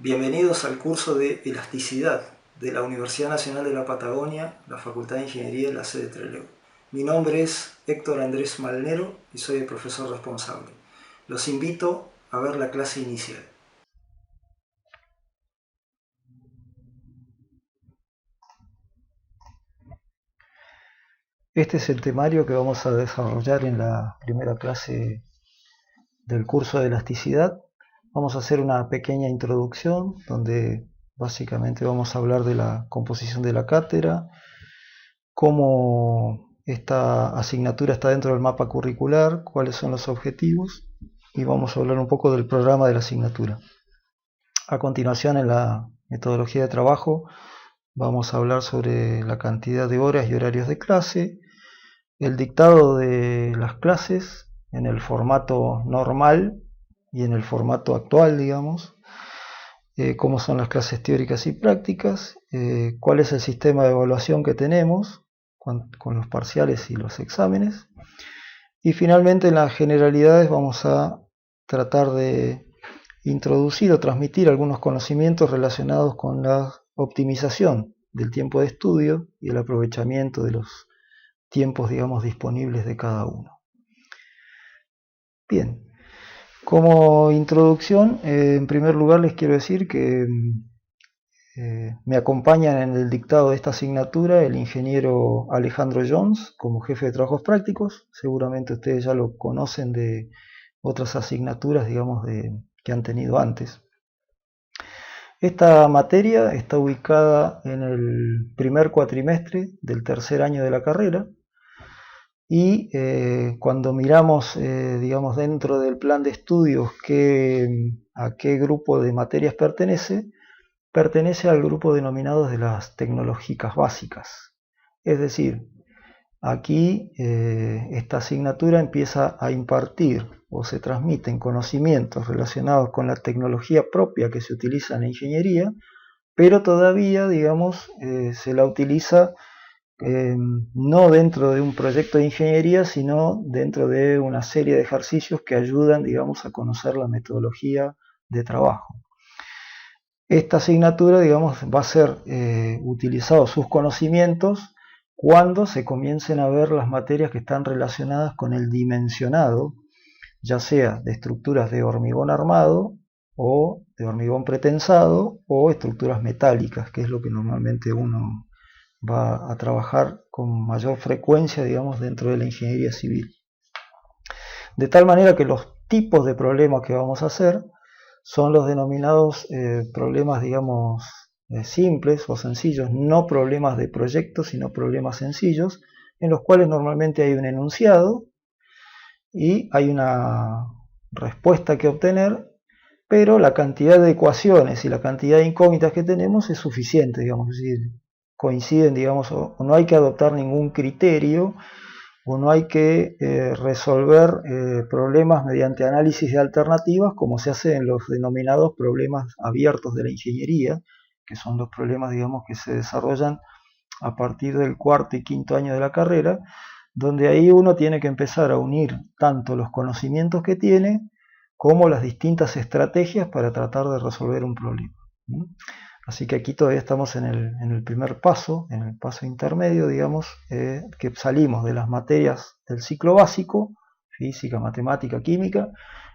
Bienvenidos al curso de Elasticidad de la Universidad Nacional de la Patagonia, la Facultad de Ingeniería de la sede Trelew. Mi nombre es Héctor Andrés Malnero y soy el profesor responsable. Los invito a ver la clase inicial. Este es el temario que vamos a desarrollar en la primera clase del curso de elasticidad. Vamos a hacer una pequeña introducción donde básicamente vamos a hablar de la composición de la cátedra, cómo esta asignatura está dentro del mapa curricular, cuáles son los objetivos, y vamos a hablar un poco del programa de la asignatura. A continuación, en la metodología de trabajo, vamos a hablar sobre la cantidad de horas y horarios de clase, el dictado de las clases en el formato normal y en el formato actual, digamos, cómo son las clases teóricas y prácticas, cuál es el sistema de evaluación que tenemos con los parciales y los exámenes, y finalmente en las generalidades vamos a tratar de introducir o transmitir algunos conocimientos relacionados con la optimización del tiempo de estudio y el aprovechamiento de los tiempos, digamos, disponibles de cada uno. Bien, como introducción, en primer lugar les quiero decir que me acompañan en el dictado de esta asignatura el ingeniero Alejandro Jones como jefe de trabajos prácticos. Seguramente ustedes ya lo conocen de otras asignaturas, digamos, que han tenido antes. Esta materia está ubicada en el primer cuatrimestre del tercer año de la carrera y cuando miramos, digamos, dentro del plan de estudios a qué grupo de materias pertenece al grupo denominado de las tecnológicas básicas. Es decir, aquí esta asignatura empieza a impartir o se transmiten conocimientos relacionados con la tecnología propia que se utiliza en la ingeniería, pero todavía, digamos, se la utiliza no dentro de un proyecto de ingeniería, sino dentro de una serie de ejercicios que ayudan, digamos, a conocer la metodología de trabajo. Esta asignatura, digamos, va a ser utilizados sus conocimientos cuando se comiencen a ver las materias que están relacionadas con el dimensionado, ya sea de estructuras de hormigón armado o de hormigón pretensado o estructuras metálicas, que es lo que normalmente uno va a trabajar con mayor frecuencia, digamos, dentro de la ingeniería civil. De tal manera que los tipos de problemas que vamos a hacer son los denominados problemas, digamos, simples o sencillos, no problemas de proyecto, sino problemas sencillos, en los cuales normalmente hay un enunciado y hay una respuesta que obtener, pero la cantidad de ecuaciones y la cantidad de incógnitas que tenemos es suficiente, digamos, es decir, coinciden, digamos, o no hay que adoptar ningún criterio, o no hay que resolver problemas mediante análisis de alternativas, como se hace en los denominados problemas abiertos de la ingeniería, que son los problemas, digamos, que se desarrollan a partir del cuarto y quinto año de la carrera, donde ahí uno tiene que empezar a unir tanto los conocimientos que tiene como las distintas estrategias para tratar de resolver un problema. Así que aquí todavía estamos en el primer paso, en el paso intermedio, digamos, que salimos de las materias del ciclo básico, física, matemática, química,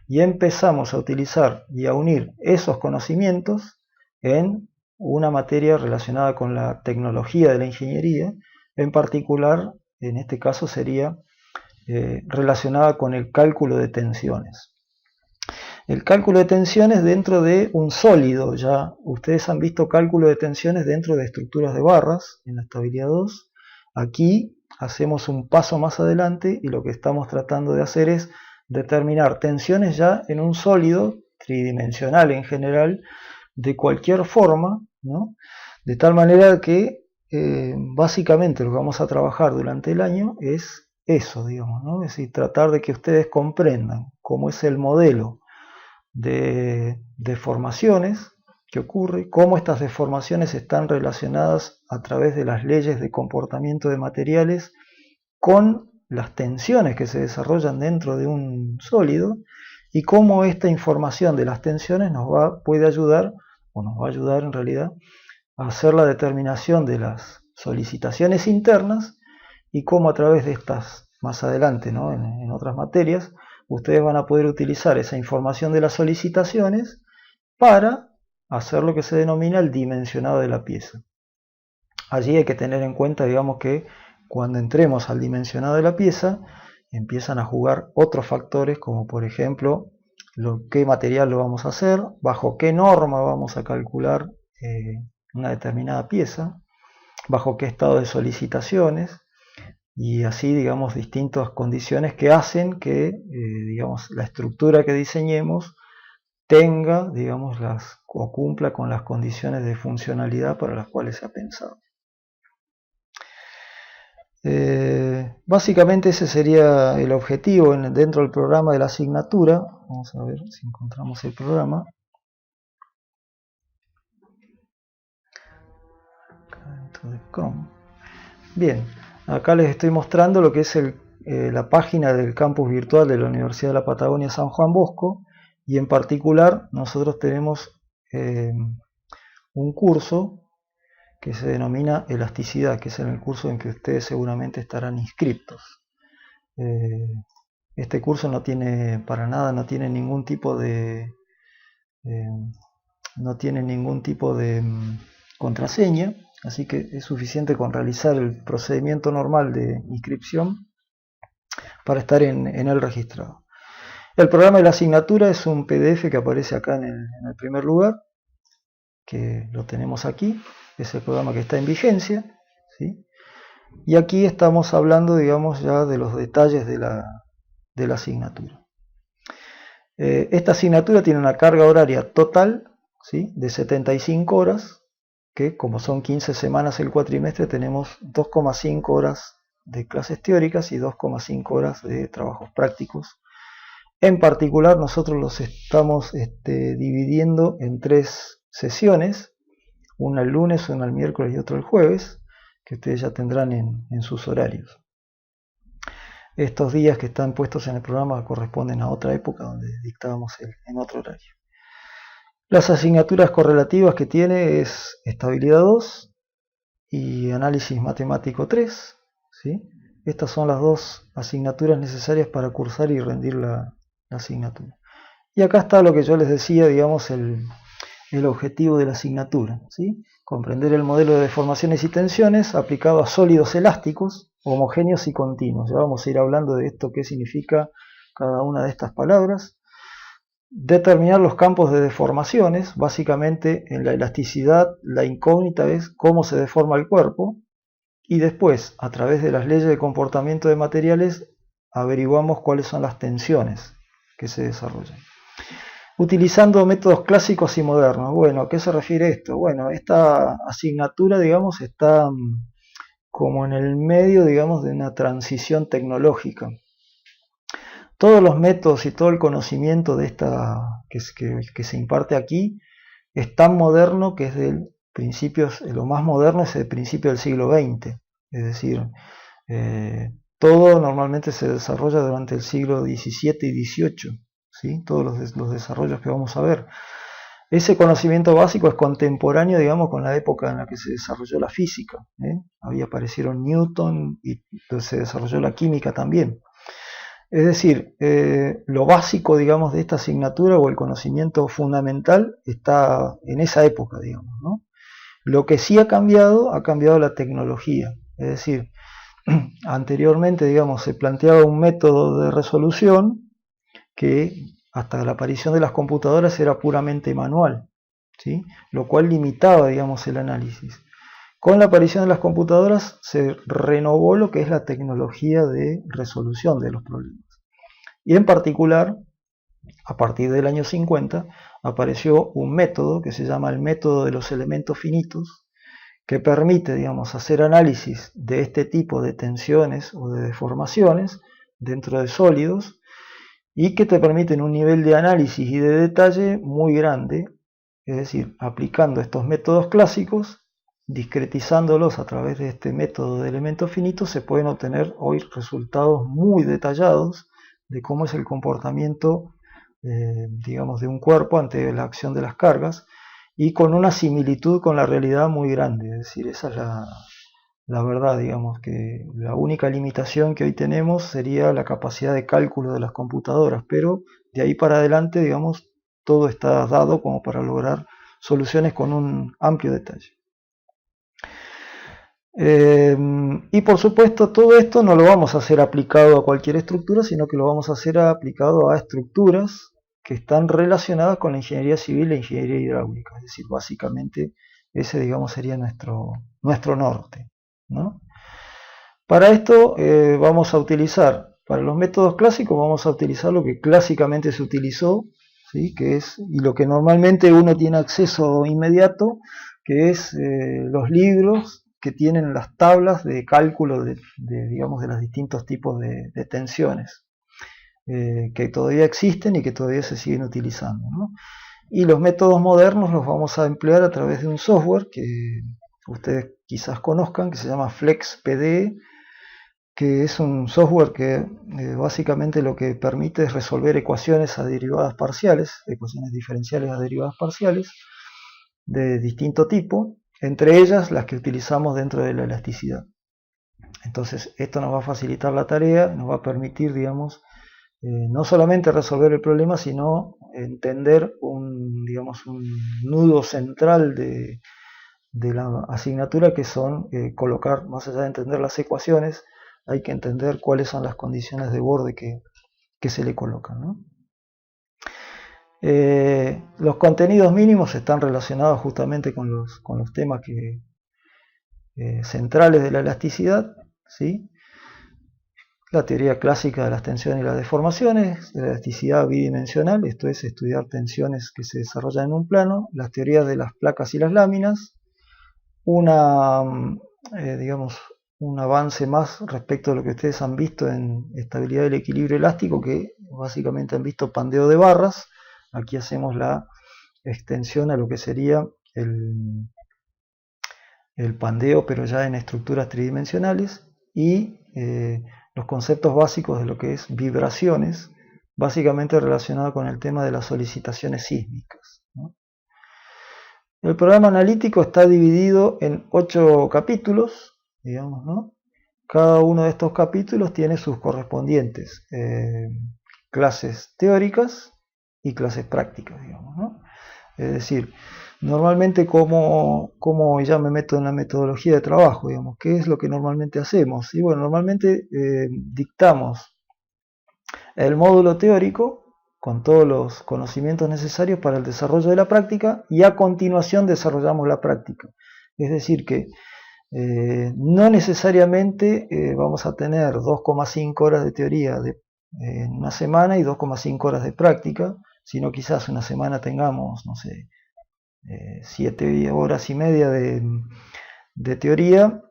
y empezamos a utilizar y a unir esos conocimientos en una materia relacionada con la tecnología de la ingeniería, en particular, en este caso sería relacionada con el cálculo de tensiones. El cálculo de tensiones dentro de un sólido, ya ustedes han visto cálculo de tensiones dentro de estructuras de barras en la estabilidad 2. Aquí hacemos un paso más adelante y lo que estamos tratando de hacer es determinar tensiones ya en un sólido tridimensional en general de cualquier forma, ¿no? De tal manera que básicamente lo que vamos a trabajar durante el año es eso, digamos, ¿no? Es decir, tratar de que ustedes comprendan cómo es el modelo de deformaciones que ocurre, cómo estas deformaciones están relacionadas a través de las leyes de comportamiento de materiales con las tensiones que se desarrollan dentro de un sólido y cómo esta información de las tensiones puede ayudar o nos va a ayudar en realidad, a hacer la determinación de las solicitaciones internas y cómo a través de estas, más adelante, ¿no? en otras materias, ustedes van a poder utilizar esa información de las solicitaciones para hacer lo que se denomina el dimensionado de la pieza. Allí hay que tener en cuenta, digamos, que cuando entremos al dimensionado de la pieza, empiezan a jugar otros factores, como por ejemplo, qué material lo vamos a hacer, bajo qué norma vamos a calcular una determinada pieza, bajo qué estado de solicitaciones, y así, digamos, distintas condiciones que hacen que, digamos, la estructura que diseñemos tenga, digamos, o cumpla con las condiciones de funcionalidad para las cuales se ha pensado. Básicamente ese sería el objetivo dentro del programa de la asignatura. Vamos a ver si encontramos el programa. Bien, acá les estoy mostrando lo que es la página del campus virtual de la Universidad de la Patagonia San Juan Bosco, y en particular nosotros tenemos un curso que se denomina elasticidad, que es en el curso en que ustedes seguramente estarán inscritos. Este curso no tiene para nada, no tiene ningún tipo de contraseña, así que es suficiente con realizar el procedimiento normal de inscripción para estar en el registrado. El programa de la asignatura es un PDF que aparece acá en el primer lugar, que lo tenemos aquí. Es el programa que está en vigencia, ¿sí? Y aquí estamos hablando, digamos, ya de los detalles de la asignatura. Esta asignatura tiene una carga horaria total, ¿sí?, de 75 horas, que como son 15 semanas el cuatrimestre, tenemos 2,5 horas de clases teóricas y 2,5 horas de trabajos prácticos. En particular, nosotros los estamos dividiendo en 3 sesiones, una el lunes, una el miércoles y otra el jueves, que ustedes ya tendrán en sus horarios. Estos días que están puestos en el programa corresponden a otra época donde dictábamos en otro horario. Las asignaturas correlativas que tiene es estabilidad 2 y análisis matemático 3, ¿sí? Estas son las 2 asignaturas necesarias para cursar y rendir la asignatura. Y acá está lo que yo les decía, digamos, el objetivo de la asignatura, ¿sí? Comprender el modelo de deformaciones y tensiones aplicado a sólidos elásticos, homogéneos y continuos. Ya vamos a ir hablando de esto, qué significa cada una de estas palabras. Determinar los campos de deformaciones. Básicamente en la elasticidad la incógnita es cómo se deforma el cuerpo, y después, a través de las leyes de comportamiento de materiales, averiguamos cuáles son las tensiones que se desarrollan. Utilizando métodos clásicos y modernos. Bueno, ¿a qué se refiere esto? Bueno, esta asignatura, digamos, está como en el medio, digamos, de una transición tecnológica. Todos los métodos y todo el conocimiento de que se imparte aquí es tan moderno que es lo más moderno es el principio del siglo XX. Es decir, todo normalmente se desarrolla durante el siglo XVII y XVIII. ¿Sí? Todos los desarrollos que vamos a ver. Ese conocimiento básico es contemporáneo, digamos, con la época en la que se desarrolló la física. Ahí aparecieron Newton y se desarrolló la química también. Es decir, lo básico, digamos, de esta asignatura o el conocimiento fundamental está en esa época, digamos, ¿no? Lo que sí ha cambiado la tecnología. Es decir, anteriormente, digamos, se planteaba un método de resolución que hasta la aparición de las computadoras era puramente manual, ¿sí? Lo cual limitaba, digamos, el análisis. Con la aparición de las computadoras se renovó lo que es la tecnología de resolución de los problemas. Y en particular, a partir del año 50, apareció un método que se llama el método de los elementos finitos, que permite, digamos, hacer análisis de este tipo de tensiones o de deformaciones dentro de sólidos, y que te permiten un nivel de análisis y de detalle muy grande. Es decir, aplicando estos métodos clásicos, discretizándolos a través de este método de elementos finitos, se pueden obtener hoy resultados muy detallados de cómo es el comportamiento, digamos, de un cuerpo ante la acción de las cargas, y con una similitud con la realidad muy grande. Es decir, esa es la verdad, digamos, que la única limitación que hoy tenemos sería la capacidad de cálculo de las computadoras, pero de ahí para adelante, digamos, todo está dado como para lograr soluciones con un amplio detalle. Y por supuesto todo esto no lo vamos a hacer aplicado a cualquier estructura, sino que lo vamos a hacer aplicado a estructuras que están relacionadas con la ingeniería civil e ingeniería hidráulica. Es decir, básicamente ese, digamos, sería nuestro norte, ¿no? Para esto vamos a utilizar, para los métodos clásicos vamos a utilizar lo que clásicamente se utilizó, ¿sí? Que es, y lo que normalmente uno tiene acceso inmediato, que es los libros que tienen las tablas de cálculo digamos, de los distintos tipos de tensiones, que todavía existen y que todavía se siguen utilizando, ¿no? Y los métodos modernos los vamos a emplear a través de un software que ustedes quizás conozcan, que se llama FlexPD, que es un software que básicamente lo que permite es resolver ecuaciones a derivadas parciales, ecuaciones diferenciales a derivadas parciales de distinto tipo, entre ellas las que utilizamos dentro de la elasticidad. Entonces esto nos va a facilitar la tarea, nos va a permitir, digamos, no solamente resolver el problema, sino entender digamos, un nudo central de la asignatura, que son colocar, más allá de entender las ecuaciones, hay que entender cuáles son las condiciones de borde que se le colocan, ¿no? Los contenidos mínimos están relacionados justamente con los temas centrales de la elasticidad, ¿sí? La teoría clásica de las tensiones y las deformaciones, de la elasticidad bidimensional, esto es estudiar tensiones que se desarrollan en un plano, las teorías de las placas y las láminas, digamos, un avance más respecto a lo que ustedes han visto en estabilidad del equilibrio elástico, que básicamente han visto pandeo de barras. Aquí hacemos la extensión a lo que sería el pandeo, pero ya en estructuras tridimensionales, y los conceptos básicos de lo que es vibraciones, básicamente relacionado con el tema de las solicitaciones sísmicas, ¿no? El programa analítico está dividido en 8 capítulos, digamos, ¿no? Cada uno de estos capítulos tiene sus correspondientes clases teóricas y clases prácticas, digamos, ¿no? Es decir, normalmente como ya me meto en la metodología de trabajo, digamos, ¿qué es lo que normalmente hacemos? Y bueno, normalmente dictamos el módulo teórico con todos los conocimientos necesarios para el desarrollo de la práctica, y a continuación desarrollamos la práctica. Es decir que no necesariamente vamos a tener 2,5 horas de teoría en una semana y 2,5 horas de práctica, sino quizás una semana tengamos, no sé, 7 horas y media de teoría,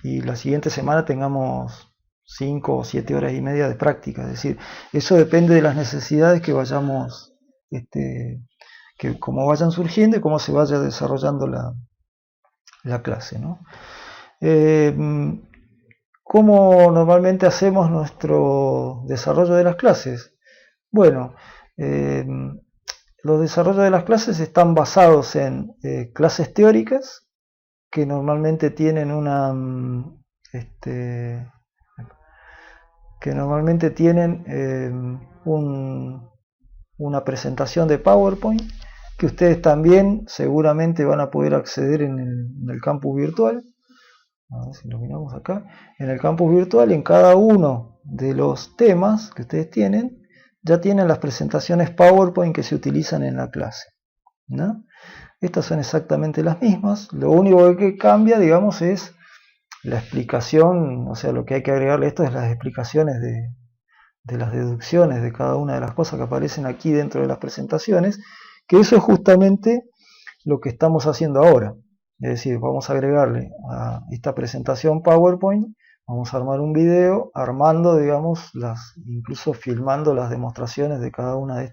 y la siguiente semana tengamos 5 o 7 horas y media de práctica. Es decir, eso depende de las necesidades que vayamos, que como vayan surgiendo y cómo se vaya desarrollando la clase, ¿no? ¿Cómo normalmente hacemos nuestro desarrollo de las clases? Bueno, los desarrollos de las clases están basados en clases teóricas, que normalmente tienen una presentación de PowerPoint, que ustedes también seguramente van a poder acceder en el campus virtual. A ver si lo miramos acá. En el campus virtual, en cada uno de los temas que ustedes tienen, ya tienen las presentaciones PowerPoint que se utilizan en la clase, ¿no? Estas son exactamente las mismas. Lo único que cambia, digamos, es la explicación. O sea, lo que hay que agregarle a esto es las explicaciones de las deducciones de cada una de las cosas que aparecen aquí dentro de las presentaciones, que eso es justamente lo que estamos haciendo ahora. Es decir, vamos a agregarle a esta presentación PowerPoint, vamos a armar un video armando, digamos, incluso filmando las demostraciones de cada una de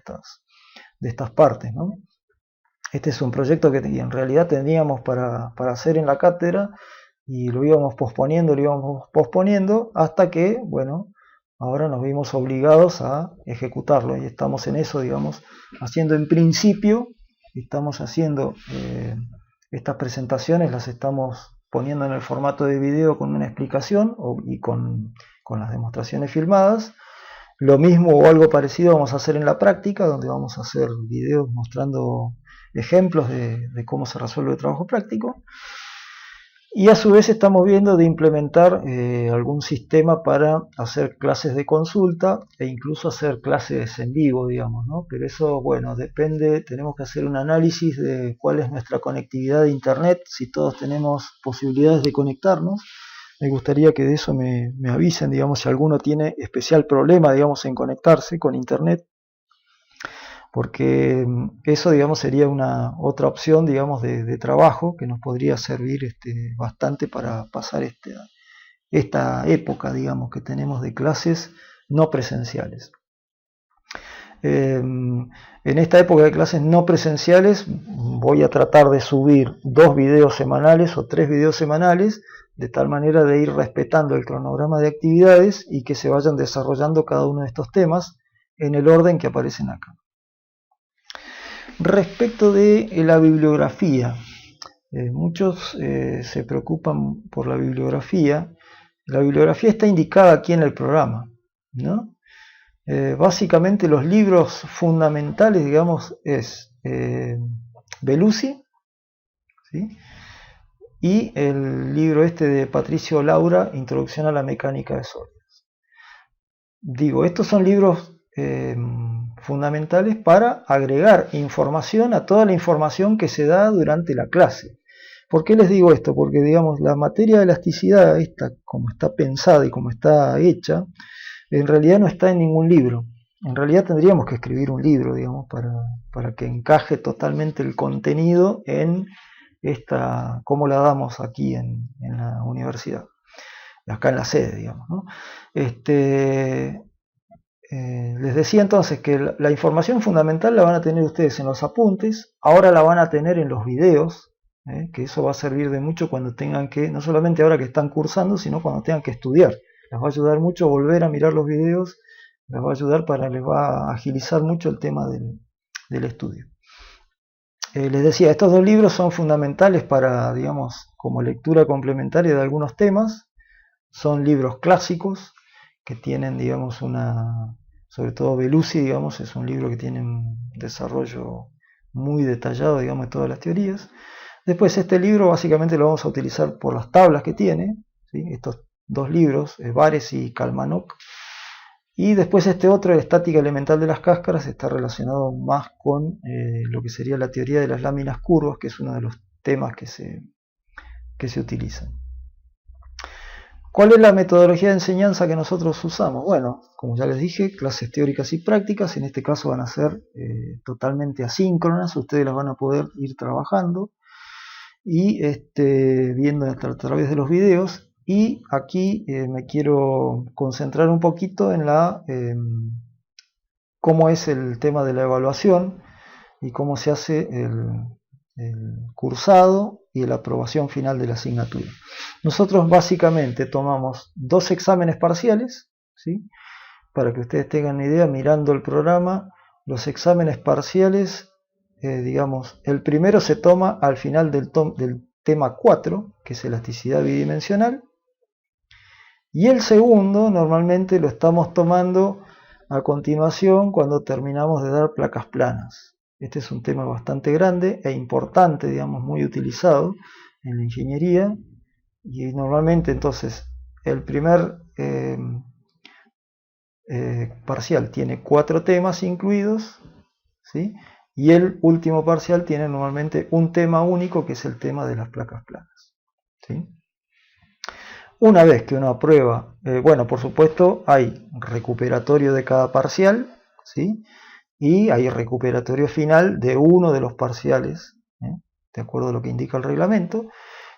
estas partes, ¿no? Este es un proyecto que en realidad teníamos para hacer en la cátedra, y lo íbamos posponiendo hasta que, bueno, ahora nos vimos obligados a ejecutarlo, y estamos en eso, digamos, haciendo en principio estamos haciendo estas presentaciones, las estamos poniendo en el formato de video con una explicación y con las demostraciones filmadas. Lo mismo o algo parecido vamos a hacer en la práctica, donde vamos a hacer videos mostrando ejemplos de cómo se resuelve el trabajo práctico. Y a su vez estamos viendo de implementar algún sistema para hacer clases de consulta e incluso hacer clases en vivo, digamos, ¿no? Pero eso, bueno, depende, tenemos que hacer un análisis de cuál es nuestra conectividad de internet, si todos tenemos posibilidades de conectarnos. Me gustaría que de eso me avisen, digamos, si alguno tiene especial problema, digamos, en conectarse con internet, porque eso, digamos, sería otra opción, digamos, de trabajo que nos podría servir bastante para pasar esta época, digamos, que tenemos de clases no presenciales. En esta época de clases no presenciales voy a tratar de subir 2 videos semanales o 3 videos semanales, de tal manera de ir respetando el cronograma de actividades y que se vayan desarrollando cada uno de estos temas en el orden que aparecen acá. Respecto de la bibliografía, muchos se preocupan por la bibliografía. La bibliografía está indicada aquí en el programa, ¿no? Básicamente los libros fundamentales, digamos, es Belusi, ¿sí? Y el libro de Patricio Laura, Introducción a la Mecánica de Sólidos. Digo, estos son libros fundamentales para agregar información a toda la información que se da durante la clase. ¿Por qué les digo esto? Porque, digamos, la materia de elasticidad, esta como está pensada y como está hecha, en realidad no está en ningún libro. En realidad tendríamos que escribir un libro, digamos, para que encaje totalmente el contenido en cómo la damos aquí en la universidad, acá en la sede, digamos, ¿no? Les decía entonces que la información fundamental la van a tener ustedes en los apuntes, ahora la van a tener en los videos, que eso va a servir de mucho cuando tengan que, no solamente ahora que están cursando, sino cuando tengan que estudiar. Les va a ayudar mucho volver a mirar los videos, les va a ayudar les va a agilizar mucho el tema del estudio. Les decía, estos 2 libros son fundamentales para, digamos, como lectura complementaria de algunos temas. Son libros clásicos que tienen, digamos, sobre todo Belusi, digamos, es un libro que tiene un desarrollo muy detallado, digamos, de todas las teorías. Después este libro básicamente lo vamos a utilizar por las tablas que tiene, ¿sí? Estos 2 libros, Vares y Kalmanok. Y después este otro, Estática Elemental de las Cáscaras, está relacionado más con lo que sería la teoría de las láminas curvas, que es uno de los temas que se utilizan. ¿Cuál es la metodología de enseñanza que nosotros usamos? Bueno, como ya les dije, clases teóricas y prácticas, en este caso van a ser totalmente asíncronas, ustedes las van a poder ir trabajando y viendo a través de los videos. Y aquí me quiero concentrar un poquito en cómo es el tema de la evaluación y cómo se hace el cursado y la aprobación final de la asignatura. Nosotros básicamente tomamos 2 exámenes parciales, ¿sí? Para que ustedes tengan una idea, mirando el programa, los exámenes parciales, digamos, el primero se toma al final del tema 4, que es elasticidad bidimensional, y el segundo normalmente lo estamos tomando a continuación cuando terminamos de dar placas planas. Este es un tema bastante grande e importante, digamos, muy utilizado en la ingeniería, y normalmente entonces el primer parcial tiene 4 temas incluidos, ¿sí? Y el último parcial tiene normalmente un tema único, que es el tema de las placas planas, ¿sí? Una vez que uno aprueba, bueno, por supuesto hay recuperatorio de cada parcial, ¿sí? Y hay recuperatorio final de uno de los parciales, de acuerdo a lo que indica el reglamento.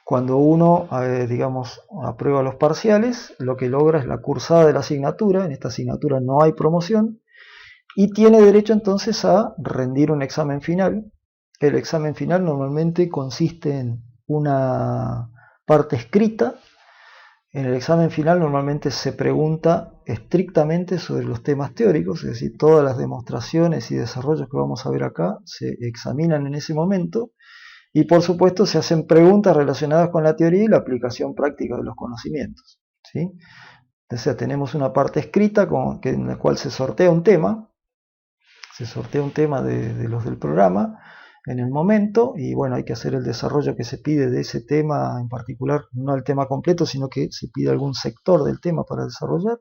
Cuando uno, digamos, aprueba los parciales, lo que logra es la cursada de la asignatura. En esta asignatura no hay promoción y tiene derecho entonces a rendir un examen final. El examen final normalmente consiste en una parte escrita En el examen final normalmente se pregunta estrictamente sobre los temas teóricos, es decir, todas las demostraciones y desarrollos que vamos a ver acá se examinan en ese momento y por supuesto se hacen preguntas relacionadas con la teoría y la aplicación práctica de los conocimientos, ¿sí? O sea, tenemos una parte escrita en la cual se sortea un tema de los del programa en el momento y bueno, hay que hacer el desarrollo que se pide de ese tema en particular, no el tema completo, sino que se pide algún sector del tema para desarrollar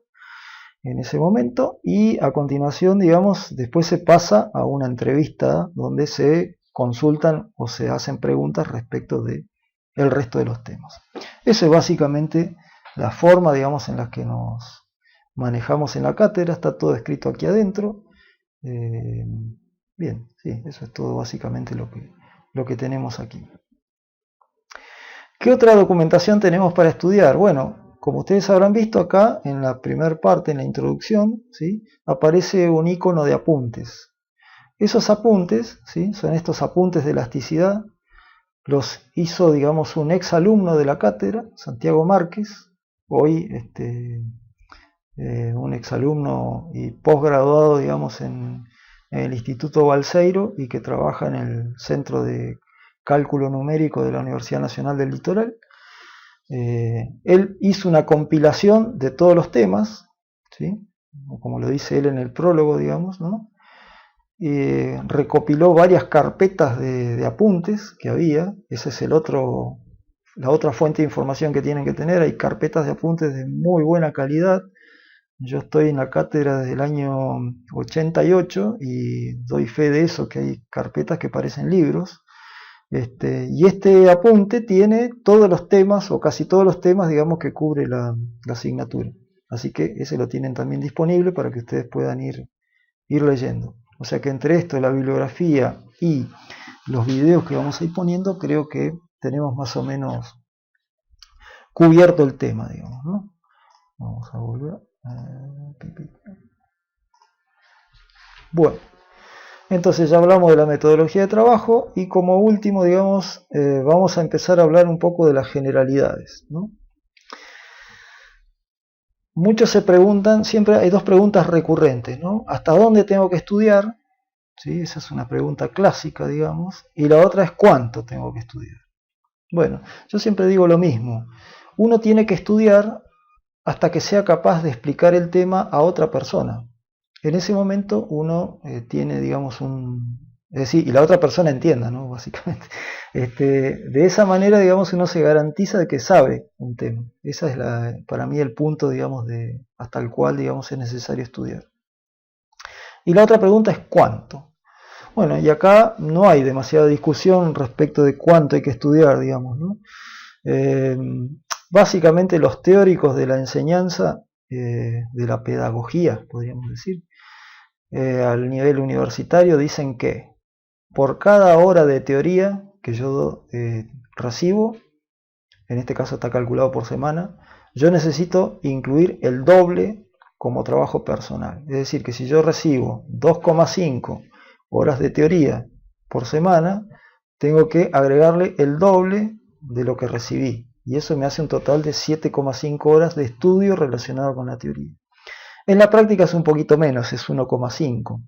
en ese momento y a continuación, digamos, después se pasa a una entrevista donde se consultan o se hacen preguntas respecto de el resto de los temas. Eso es básicamente la forma, digamos, en la que nos manejamos en la cátedra, está todo escrito aquí adentro. Bien, sí, eso es todo básicamente lo que tenemos aquí. ¿Qué otra documentación tenemos para estudiar? Bueno, como ustedes habrán visto acá, en la primera parte, en la introducción, ¿sí?, aparece un icono de apuntes. Esos apuntes, ¿sí?, son estos apuntes de elasticidad, los hizo, digamos, un ex alumno de la cátedra, Santiago Márquez, hoy un ex alumno y posgraduado, digamos, en el Instituto Balseiro y que trabaja en el Centro de Cálculo Numérico de la Universidad Nacional del Litoral. Él hizo una compilación de todos los temas, ¿sí?, como lo dice él en el prólogo, digamos, ¿no? Recopiló varias carpetas de apuntes que había. Esa es la otra fuente de información que tienen que tener. Hay carpetas de apuntes de muy buena calidad. Yo estoy en la cátedra desde el año 88 y doy fe de eso, que hay carpetas que parecen libros. Y este apunte tiene todos los temas, o casi todos los temas, digamos, que cubre la asignatura. Así que ese lo tienen también disponible para que ustedes puedan ir leyendo. O sea que entre esto, la bibliografía y los videos que vamos a ir poniendo, creo que tenemos más o menos cubierto el tema, digamos, ¿no? Vamos a volver. Bueno, entonces ya hablamos de la metodología de trabajo y como último, digamos, vamos a empezar a hablar un poco de las generalidades, ¿no? Muchos se preguntan, siempre hay dos preguntas recurrentes, ¿no? ¿Hasta dónde tengo que estudiar? ¿Sí? Esa es una pregunta clásica, digamos. Y la otra es ¿cuánto tengo que estudiar? Bueno, yo siempre digo lo mismo. Uno tiene que estudiar hasta que sea capaz de explicar el tema a otra persona. En ese momento uno tiene, digamos, es decir, y la otra persona entienda, ¿no? Básicamente. De esa manera, digamos, uno se garantiza de que sabe un tema. Esa es para mí el punto, digamos, hasta el cual, digamos, es necesario estudiar. Y la otra pregunta es ¿cuánto? Bueno, y acá no hay demasiada discusión respecto de cuánto hay que estudiar, digamos, ¿no? Básicamente los teóricos de la enseñanza, de la pedagogía, podríamos decir, al nivel universitario dicen que por cada hora de teoría que yo recibo, en este caso está calculado por semana, yo necesito incluir el doble como trabajo personal. Es decir, que si yo recibo 2,5 horas de teoría por semana, tengo que agregarle el doble de lo que recibí. Y eso me hace un total de 7,5 horas de estudio relacionado con la teoría. En la práctica es un poquito menos, es 1,5.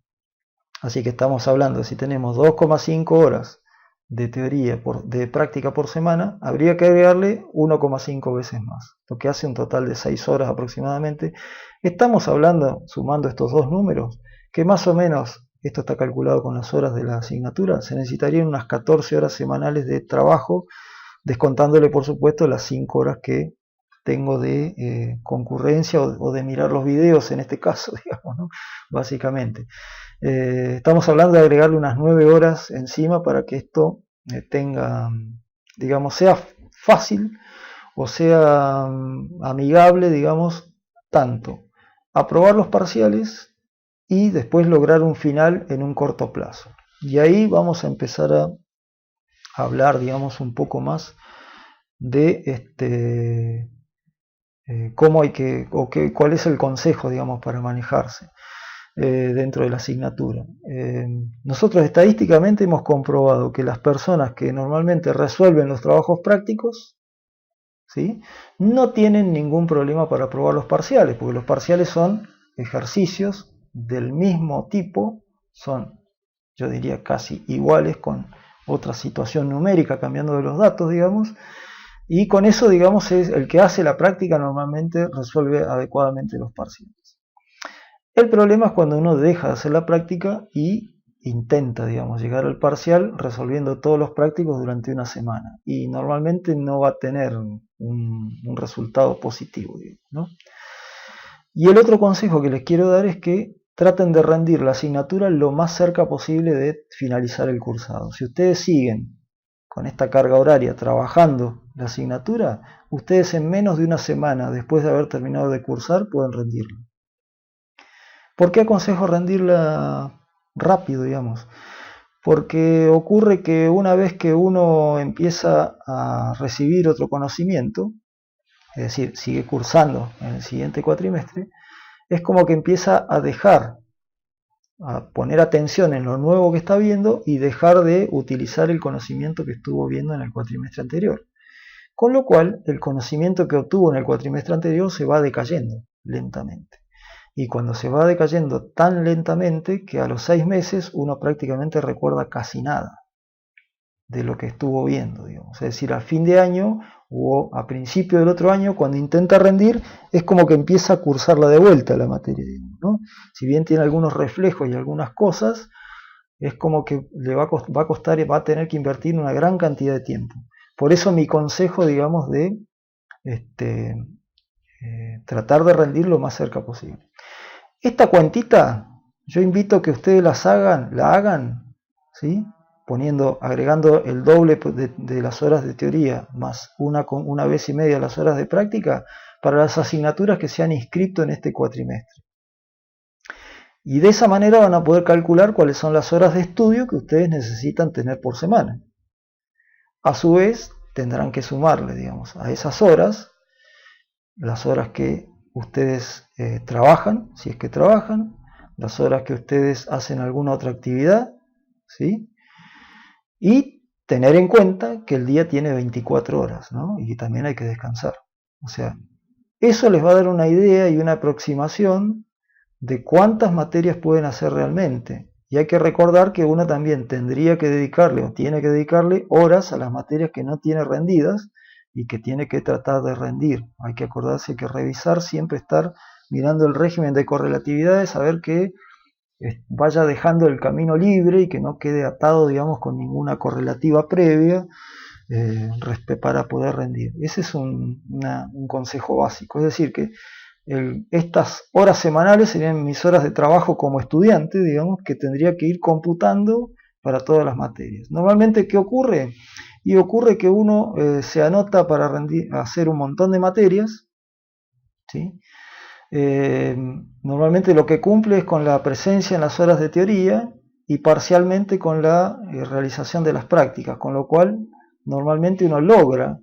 Así que estamos hablando, si tenemos 2,5 horas de teoría, de práctica por semana, habría que agregarle 1,5 veces más, lo que hace un total de 6 horas aproximadamente. Estamos hablando, sumando estos dos números, que más o menos, esto está calculado con las horas de la asignatura, se necesitarían unas 14 horas semanales de trabajo, descontándole por supuesto las 5 horas que tengo de concurrencia o de mirar los videos en este caso, digamos, ¿no? Básicamente. Estamos hablando de agregarle unas 9 horas encima para que esto tenga, digamos, sea fácil o sea amigable, digamos, tanto aprobar los parciales y después lograr un final en un corto plazo. Y ahí vamos a empezar a hablar, digamos, un poco más de cómo hay que, cuál es el consejo, digamos, para manejarse dentro de la asignatura. Nosotros estadísticamente hemos comprobado que las personas que normalmente resuelven los trabajos prácticos ¿sí? No tienen ningún problema para aprobar los parciales, porque los parciales son ejercicios del mismo tipo, son, yo diría, casi iguales con otra situación numérica cambiando de los datos, digamos, y con eso, digamos, es el que hace la práctica normalmente resuelve adecuadamente los parciales. El problema es cuando uno deja de hacer la práctica y intenta, digamos, llegar al parcial resolviendo todos los prácticos durante una semana, y normalmente no va a tener un resultado positivo, digamos, ¿no? Y el otro consejo que les quiero dar es que traten de rendir la asignatura lo más cerca posible de finalizar el cursado. Si ustedes siguen con esta carga horaria trabajando la asignatura, ustedes en menos de una semana después de haber terminado de cursar pueden rendirla. ¿Por qué aconsejo rendirla rápido, digamos? Porque ocurre que una vez que uno empieza a recibir otro conocimiento, es decir, sigue cursando en el siguiente cuatrimestre, es como que empieza a dejar, a poner atención en lo nuevo que está viendo y dejar de utilizar el conocimiento que estuvo viendo en el cuatrimestre anterior. Con lo cual, el conocimiento que obtuvo en el cuatrimestre anterior se va decayendo lentamente. Y cuando se va decayendo tan lentamente que a los 6 meses uno prácticamente recuerda casi nada de lo que estuvo viendo, digamos. Es decir, a fin de año o a principio del otro año, cuando intenta rendir, es como que empieza a cursarla de vuelta la materia, digamos, ¿no? Si bien tiene algunos reflejos y algunas cosas, es como que le va a costar y va a tener que invertir una gran cantidad de tiempo. Por eso mi consejo, digamos, de tratar de rendir lo más cerca posible. Esta cuentita, yo invito a que ustedes la hagan, ¿sí? Agregando el doble de las horas de teoría, más una vez y media las horas de práctica, para las asignaturas que se han inscrito en este cuatrimestre. Y de esa manera van a poder calcular cuáles son las horas de estudio que ustedes necesitan tener por semana. A su vez, tendrán que sumarle, digamos, a esas horas, las horas que ustedes trabajan, si es que trabajan, las horas que ustedes hacen alguna otra actividad, ¿sí? Y tener en cuenta que el día tiene 24 horas, ¿no? Y que también hay que descansar. O sea, eso les va a dar una idea y una aproximación de cuántas materias pueden hacer realmente. Y hay que recordar que uno también tendría que dedicarle o tiene que dedicarle horas a las materias que no tiene rendidas y que tiene que tratar de rendir. Hay que acordarse que revisar, siempre estar mirando el régimen de correlatividades, saber que vaya dejando el camino libre y que no quede atado, digamos, con ninguna correlativa previa para poder rendir. Ese es un consejo básico. Es decir, que estas horas semanales serían mis horas de trabajo como estudiante, digamos, que tendría que ir computando para todas las materias. Normalmente, ¿qué ocurre? Y ocurre que uno se anota para hacer un montón de materias, ¿sí? Normalmente lo que cumple es con la presencia en las horas de teoría y parcialmente con la realización de las prácticas, con lo cual normalmente uno logra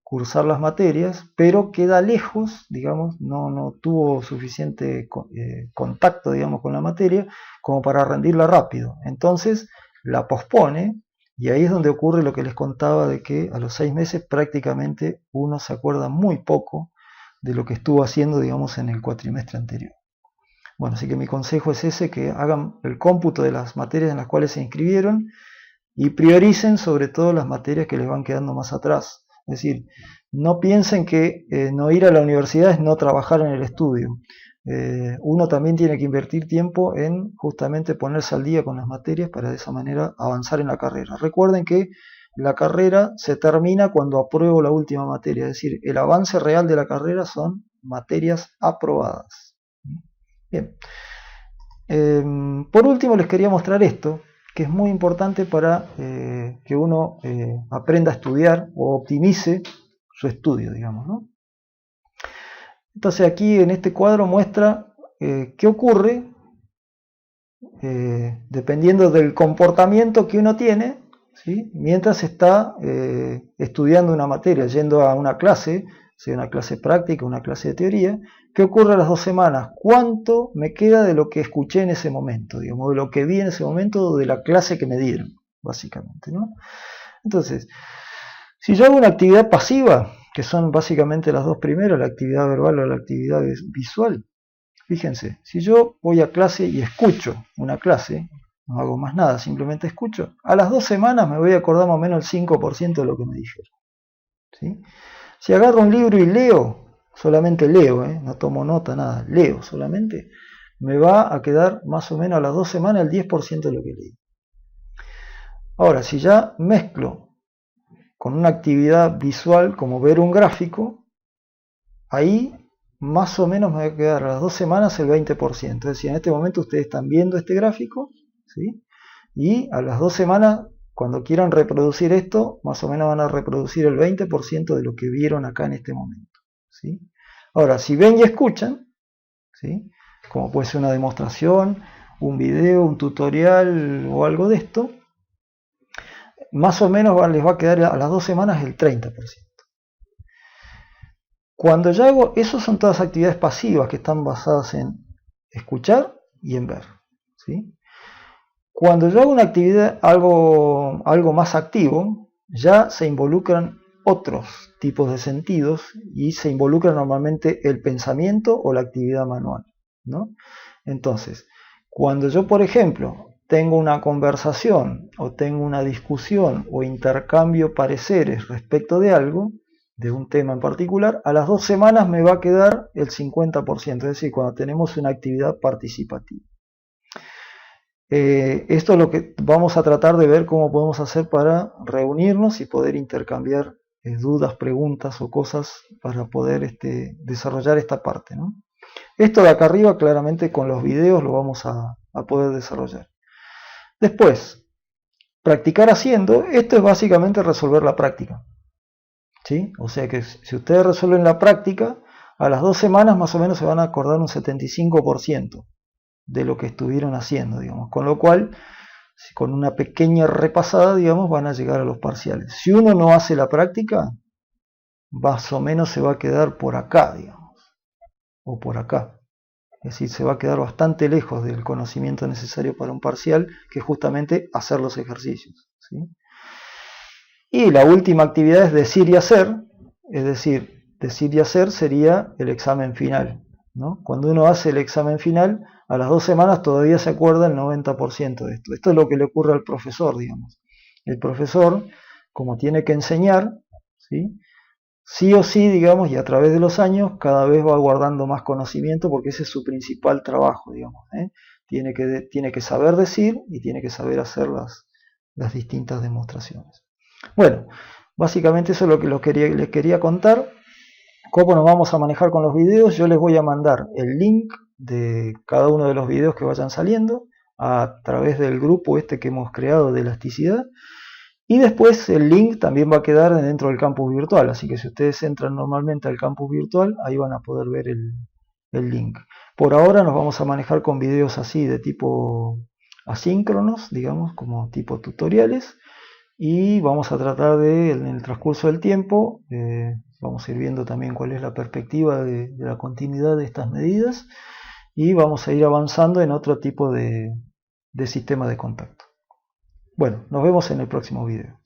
cursar las materias, pero queda lejos, digamos, no tuvo suficiente contacto, digamos, con la materia como para rendirla rápido. Entonces la pospone, y ahí es donde ocurre lo que les contaba de que a los 6 meses prácticamente uno se acuerda muy poco de lo que estuvo haciendo, digamos, en el cuatrimestre anterior. Bueno, así que mi consejo es ese, que hagan el cómputo de las materias en las cuales se inscribieron y prioricen sobre todo las materias que les van quedando más atrás. Es decir, no piensen que no ir a la universidad es no trabajar en el estudio. Uno también tiene que invertir tiempo en justamente ponerse al día con las materias para de esa manera avanzar en la carrera. Recuerden que la carrera se termina cuando apruebo la última materia, es decir, el avance real de la carrera son materias aprobadas. Bien. Por último les quería mostrar esto, que es muy importante para que uno aprenda a estudiar o optimice su estudio, digamos, ¿no? Entonces aquí en este cuadro muestra qué ocurre dependiendo del comportamiento que uno tiene, ¿sí? Mientras está estudiando una materia, yendo a una clase, sea una clase práctica, una clase de teoría. ¿Qué ocurre a las 2 semanas? ¿Cuánto me queda de lo que escuché en ese momento, digamos, de lo que vi en ese momento, de la clase que me dieron, básicamente, ¿no? Entonces, si yo hago una actividad pasiva, que son básicamente las dos primeras, la actividad verbal o la actividad visual. Fíjense, si yo voy a clase y escucho una clase, no hago más nada, simplemente escucho, a las 2 semanas me voy a acordar más o menos el 5% de lo que me dijeron. ¿Sí? Si agarro un libro y leo, solamente leo, no tomo nota, nada, leo solamente, me va a quedar más o menos a las 2 semanas el 10% de lo que leí. Ahora, si ya mezclo con una actividad visual como ver un gráfico, ahí más o menos me va a quedar a las 2 semanas el 20%. Es decir, en este momento ustedes están viendo este gráfico, ¿sí? Y a las 2 semanas, cuando quieran reproducir esto, más o menos van a reproducir el 20% de lo que vieron acá en este momento, ¿sí? Ahora, si ven y escuchan, ¿sí? Como puede ser una demostración, un video, un tutorial o algo de esto, más o menos les va a quedar a las 2 semanas el 30%. Cuando yo hago, eso son todas actividades pasivas que están basadas en escuchar y en ver, ¿sí? Cuando yo hago una actividad, algo más activo, ya se involucran otros tipos de sentidos y se involucra normalmente el pensamiento o la actividad manual, ¿no? Entonces, cuando yo, por ejemplo, tengo una conversación o tengo una discusión o intercambio pareceres respecto de algo, de un tema en particular, a las 2 semanas me va a quedar el 50%, es decir, cuando tenemos una actividad participativa. Esto es lo que vamos a tratar de ver cómo podemos hacer para reunirnos y poder intercambiar dudas, preguntas o cosas para poder desarrollar esta parte, ¿no? Esto de acá arriba claramente con los videos lo vamos a poder desarrollar. Después, practicar haciendo, esto es básicamente resolver la práctica, ¿sí? O sea que si ustedes resuelven la práctica, a las 2 semanas más o menos se van a acordar un 75% de lo que estuvieron haciendo, digamos. Con lo cual, con una pequeña repasada, digamos, van a llegar a los parciales. Si uno no hace la práctica, más o menos se va a quedar por acá, digamos, o por acá. Es decir, se va a quedar bastante lejos del conocimiento necesario para un parcial, que es justamente hacer los ejercicios, ¿sí? Y la última actividad es decir y hacer, es decir, decir y hacer sería el examen final, ¿no? Cuando uno hace el examen final, a las 2 semanas todavía se acuerda el 90% de esto. Esto es lo que le ocurre al profesor, digamos. El profesor, como tiene que enseñar, ¿sí? Sí o sí, digamos, y a través de los años, cada vez va guardando más conocimiento porque ese es su principal trabajo, digamos, ¿eh? Tiene que saber decir y tiene que saber hacer las distintas demostraciones. Bueno, básicamente eso es lo que les quería contar. ¿Cómo nos vamos a manejar con los videos? Yo les voy a mandar el link de cada uno de los videos que vayan saliendo a través del grupo que hemos creado de elasticidad. Y después el link también va a quedar dentro del campus virtual, así que si ustedes entran normalmente al campus virtual, ahí van a poder ver el link. Por ahora nos vamos a manejar con videos así de tipo asíncronos, digamos, como tipo tutoriales, y vamos a tratar de, en el transcurso del tiempo, vamos a ir viendo también cuál es la perspectiva de la continuidad de estas medidas, y vamos a ir avanzando en otro tipo de sistema de contacto. Bueno, nos vemos en el próximo video.